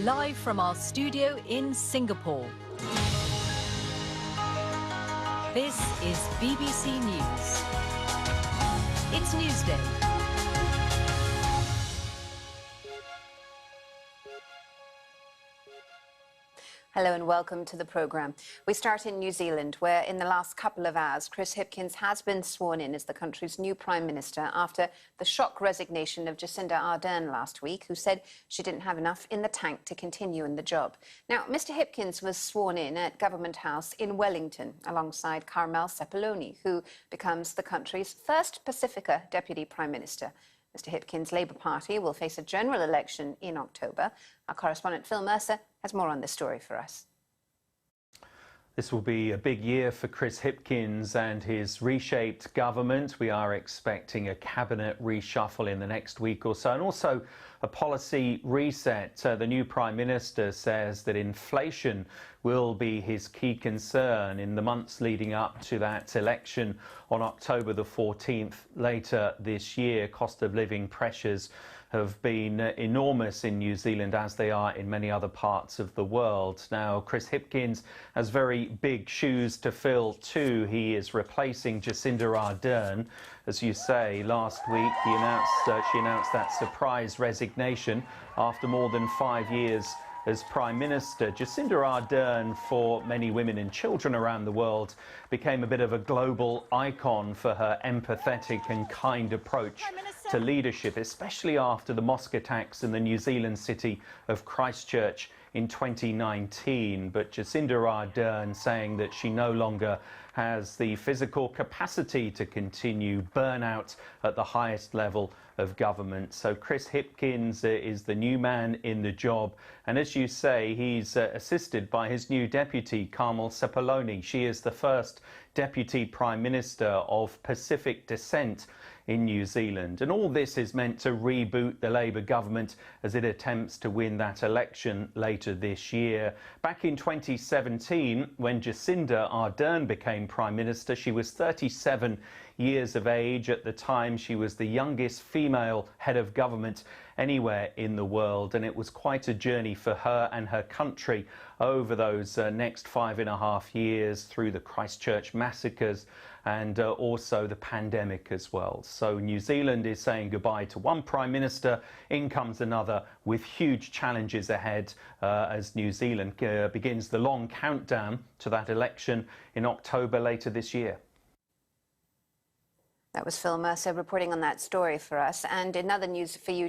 live from our studio in Singapore. This is BBC News. It's Newsday. Hello and welcome to the programme. We start in New Zealand, where in the last couple of hours, Chris Hipkins has been sworn in as the country's new Prime Minister after the shock resignation of Jacinda Ardern last week, who said she didn't have enough in the tank to continue in the job. Now, Mr Hipkins was sworn in at Government House in Wellington alongside Carmel Sepuloni, who becomes the country's first Pacifica Deputy Prime Minister. Mr Hipkins' Labour Party will face a general election in October. Our correspondent Phil Mercer has more on this story for us. This will be a big year for Chris Hipkins and his reshaped government. We are expecting a cabinet reshuffle in the next week or so, and also a policy reset. The new Prime Minister says that inflation will be his key concern in the months leading up to that election on October the 14th later this year. Cost of living pressures have been enormous in New Zealand, as they are in many other parts of the world. Now, Chris Hipkins has very big shoes to fill too. He is replacing Jacinda Ardern. As you say, last week she announced that surprise resignation after more than 5 years as Prime Minister. Jacinda Ardern, for many women and children around the world, became a bit of a global icon for her empathetic and kind approach to leadership, especially after the mosque attacks in the New Zealand city of Christchurch in 2019. But Jacinda Ardern saying that she no longer has the physical capacity to continue burnout at the highest level of government. So Chris Hipkins is the new man in the job, and as you say, he's assisted by his new deputy, Carmel Sepuloni. She is the first Deputy Prime Minister of Pacific descent in New Zealand. And all this is meant to reboot the Labour government as it attempts to win that election later this year. Back in 2017, when Jacinda Ardern became Prime Minister, she was 37 years of age. At the time, she was the youngest female head of government anywhere in the world, and it was quite a journey for her and her country over those next 5.5 years through the Christchurch massacres and also the pandemic as well. So New Zealand is saying goodbye to one Prime Minister. In comes another with huge challenges ahead as New Zealand begins the long countdown to that election in October later this year. That was Phil Mercer reporting on that story for us. And in other news for you